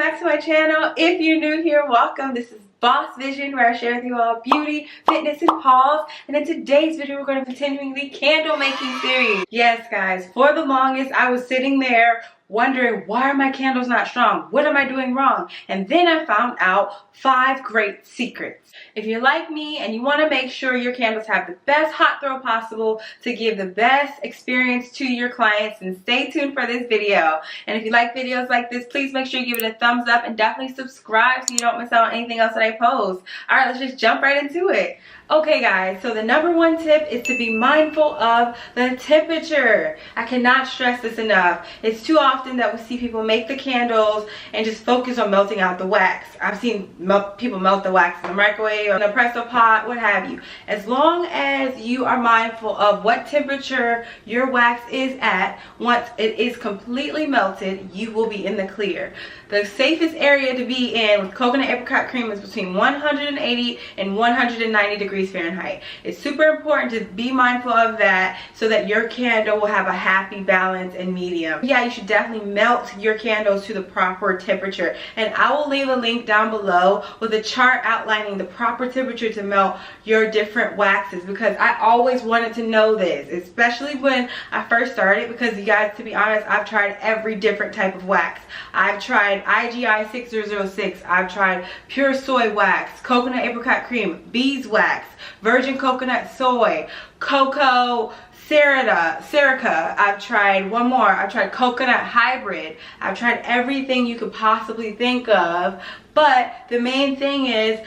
back to my channel. If you're new here, welcome. This is Boss Vision, where I share with you all beauty, fitness, and hauls. And in today's video, we're going to be continuing the candle making series. Yes, guys, for the longest, I was sitting there wondering, why are my candles not strong? What am I doing wrong? And then I found out 5 great secrets. If you're like me and you want to make sure your candles have the best hot throw possible to give the best experience to your clients, then stay tuned for this video. And if you like videos like this, please make sure you give it a thumbs up and definitely subscribe so you don't miss out on anything else that I post. Alright, let's just jump right into it. Okay guys, so the #1 tip is to be mindful of the temperature. I cannot stress this enough. It's too often that we see people make the candles and just focus on melting out the wax. I've seen people melt the wax in the microwave or in a presso pot, what have you. As long as you are mindful of what temperature your wax is at, once it is completely melted, you will be in the clear. The safest area to be in with coconut apricot cream is between 180 and 190 degrees Fahrenheit. It's super important to be mindful of that so that your candle will have a happy balance and medium. Yeah, you should definitely melt your candles to the proper temperature. And I will leave a link down below with a chart outlining the proper temperature to melt your different waxes, because I always wanted to know this, especially when I first started, because you guys, to be honest, I've tried every different type of wax. I've tried IGI 6006, I've tried pure soy wax, coconut apricot cream, beeswax, virgin coconut soy, cocoa Serica. I've tried one more. I've tried coconut hybrid. I've tried everything you could possibly think of. But the main thing is,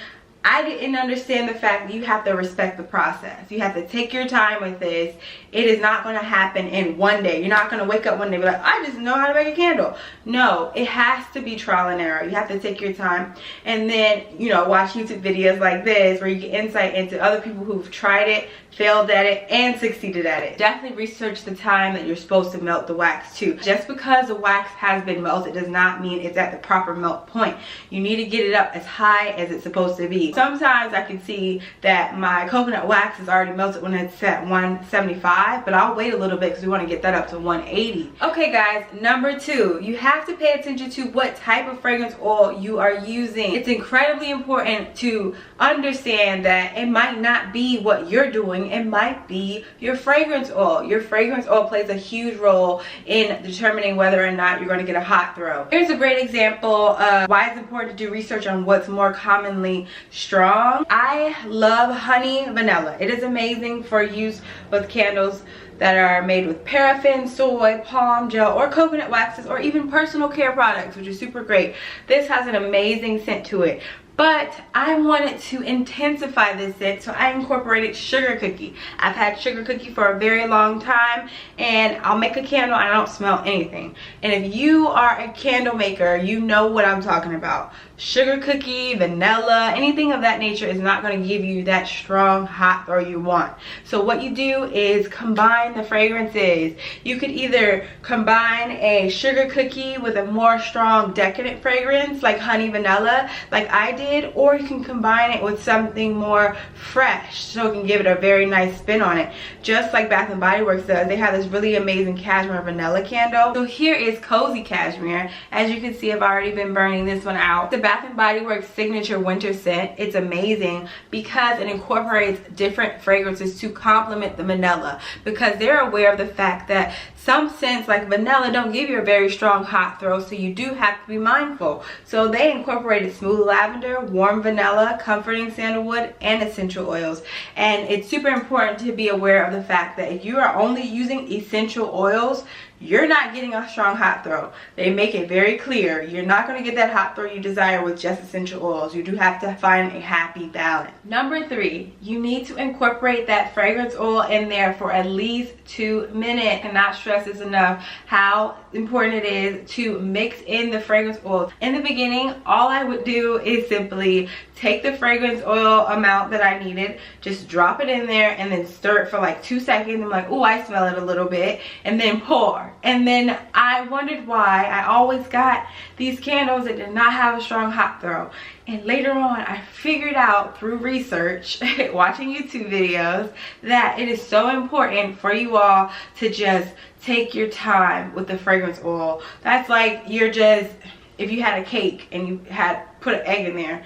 I didn't understand the fact that you have to respect the process. You have to take your time with this. It is not going to happen in one day. You're not going to wake up one day and be like, I just know how to make a candle. No, it has to be trial and error. You have to take your time and then, you know, watch YouTube videos like this where you get insight into other people who've tried it, failed at it, and succeeded at it. Definitely research the time that you're supposed to melt the wax too. Just because the wax has been melted does not mean it's at the proper melt point. You need to get it up as high as it's supposed to be. Sometimes I can see that my coconut wax is already melted when it's at 175, but I'll wait a little bit because we want to get that up to 180. Okay guys, #2, you have to pay attention to what type of fragrance oil you are using. It's incredibly important to understand that it might not be what you're doing, it might be your fragrance oil. Your fragrance oil plays a huge role in determining whether or not you're going to get a hot throw. Here's a great example of why it's important to do research on what's more commonly strong. I love honey vanilla. It is amazing for use with candles that are made with paraffin, soy, palm gel, or coconut waxes, or even personal care products, which is super great. This has an amazing scent to it. But I wanted to intensify this scent, so I incorporated sugar cookie. I've had sugar cookie for a very long time, and I'll make a candle and I don't smell anything. And if you are a candle maker, you know what I'm talking about. Sugar cookie, vanilla, anything of that nature is not going to give you that strong hot throw you want. So what you do is combine the fragrances. You could either combine a sugar cookie with a more strong decadent fragrance like honey vanilla, like I did, or you can combine it with something more fresh so it can give it a very nice spin on it. Just like Bath & Body Works does, they have this really amazing cashmere vanilla candle. So here is Cozy Cashmere. As you can see, I've already been burning this one out. The Bath & Body Works signature winter scent. It's amazing because it incorporates different fragrances to complement the vanilla, because they're aware of the fact that some scents like vanilla don't give you a very strong hot throw, so you do have to be mindful. So they incorporated smooth lavender, warm vanilla, comforting sandalwood, and essential oils. And it's super important to be aware of the fact that if you are only using essential oils, you're not getting a strong hot throw. They make it very clear you're not going to get that hot throw you desire with just essential oils. You do have to find a happy balance. #3, you need to incorporate that fragrance oil in there for at least 2 minutes. I cannot stress this enough how important it is to mix in the fragrance oils. In the beginning, all I would do is simply take the fragrance oil amount that I needed, just drop it in there and then stir it for like 2 seconds. I'm like, oh, I smell it a little bit, and then pour. And then I wondered why I always got these candles that did not have a strong hot throw. And later on, I figured out through research, watching YouTube videos, that it is so important for you all to just take your time with the fragrance oil. That's like you're just if you had a cake and you had put an egg in there,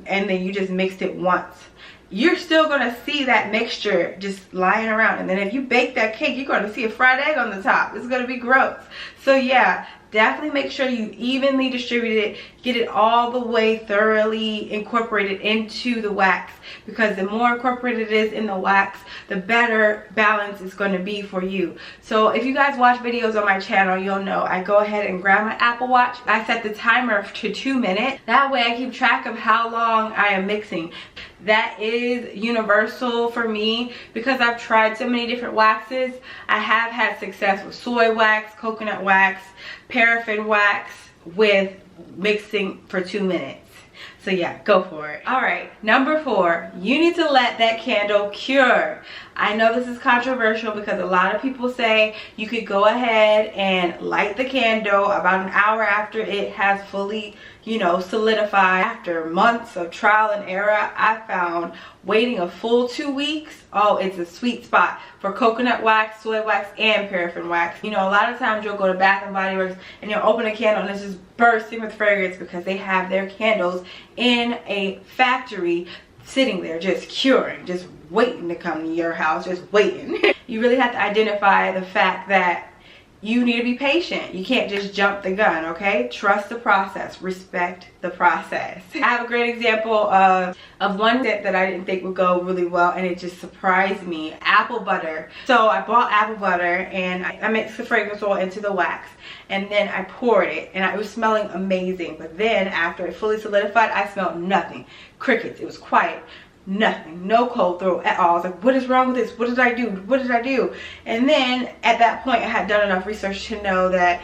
and then you just mixed it once, you're still gonna see that mixture just lying around. And then if you bake that cake, you're gonna see a fried egg on the top. It's gonna be gross. So yeah, definitely make sure you evenly distribute it, get it all the way thoroughly incorporated into the wax, because the more incorporated it is in the wax, the better balance it's going to be for you. So if you guys watch videos on my channel, you'll know I go ahead and grab my Apple Watch. I set the timer to 2 minutes. That way I keep track of how long I am mixing. That is universal for me because I've tried so many different waxes. I have had success with soy wax, coconut wax, paraffin wax with mixing for 2 minutes. So yeah, go for it. All right, number 4, you need to let that candle cure. I know this is controversial because a lot of people say you could go ahead and light the candle about an hour after it has fully, you know, solidified. After months of trial and error, I found waiting a full 2 weeks, oh, it's a sweet spot for coconut wax, soy wax, and paraffin wax. You know, a lot of times you'll go to Bath and Body Works and you'll open a candle and it's just bursting with fragrance because they have their candles in a factory sitting there just curing, just waiting to come to your house, just waiting. You really have to identify the fact that you need to be patient. You can't just jump the gun, okay? Trust the process, respect the process. I have a great example of one that I didn't think would go really well, and it just surprised me. Apple butter. So I bought apple butter and I mixed the fragrance oil into the wax, and then I poured it, and it was smelling amazing. But then after it fully solidified, I smelled nothing. Crickets. It was quiet. Nothing, no cold throat at all. I was like, what is wrong with this? What did I do? What did I do? And then at that point, I had done enough research to know that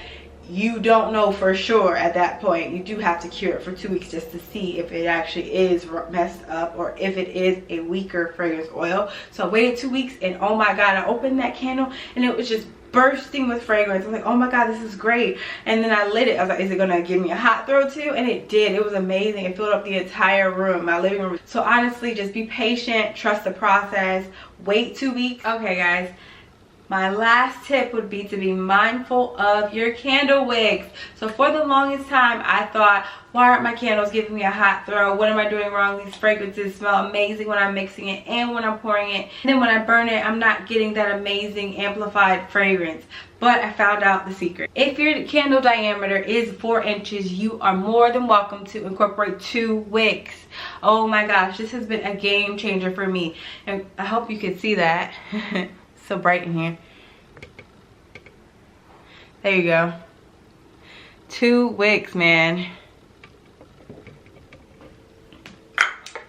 you don't know for sure at that point. You do have to cure it for 2 weeks just to see if it actually is messed up or if it is a weaker fragrance oil. So I waited 2 weeks, and oh my God, I opened that candle and it was just bursting with fragrance. I was like, oh my God, this is great. And then I lit it. I was like, is it gonna give me a hot throw too? And it did. It was amazing. It filled up the entire room, my living room. So honestly, just be patient, trust the process, wait 2 weeks. Okay guys, my last tip would be to be mindful of your candle wicks. So for the longest time, I thought, why aren't my candles giving me a hot throw? What am I doing wrong? These fragrances smell amazing when I'm mixing it and when I'm pouring it. And then when I burn it, I'm not getting that amazing amplified fragrance. But I found out the secret. If your candle diameter is 4 inches, you are more than welcome to incorporate 2 wicks. Oh my gosh, this has been a game changer for me. And I hope you can see that. So bright in here. There you go. 2 wicks, man.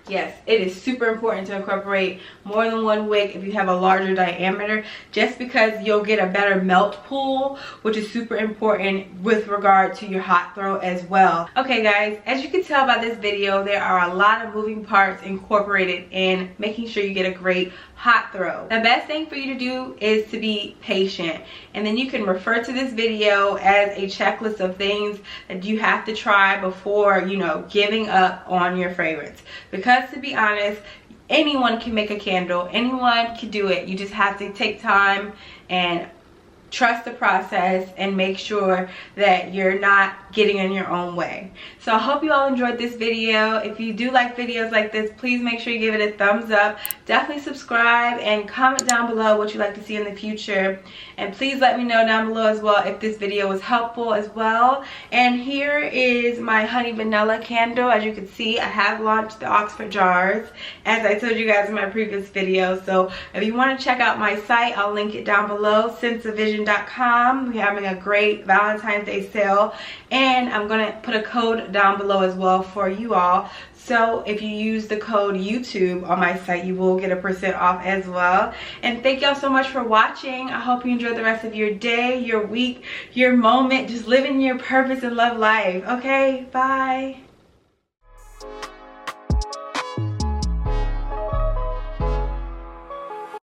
Yes, it is super important to incorporate more than 1 wick if you have a larger diameter, just because you'll get a better melt pool, which is super important with regard to your hot throw as well. Okay guys, as you can tell by this video, there are a lot of moving parts incorporated in making sure you get a great hot throw. The best thing for you to do is to be patient, and then you can refer to this video as a checklist of things that you have to try before, you know, giving up on your fragrance. Because to be honest, anyone can make a candle, anyone can do it. You just have to take time and trust the process and make sure that you're not getting in your own way. So I hope you all enjoyed this video. If you do like videos like this, please make sure you give it a thumbs up. Definitely subscribe and comment down below what you'd like to see in the future. And please let me know down below as well if this video was helpful as well. And here is my honey vanilla candle. As you can see, I have launched the Oxford jars, as I told you guys in my previous video. So if you want to check out my site, I'll link it down below, senseofvision.com. We're having a great Valentine's Day sale, and I'm going to put a code down below as well for you all. So if you use the code YouTube on my site, you will get a % off as well. And thank y'all so much for watching. I hope you enjoy the rest of your day, your week, your moment. Just living your purpose and love life. Okay, bye.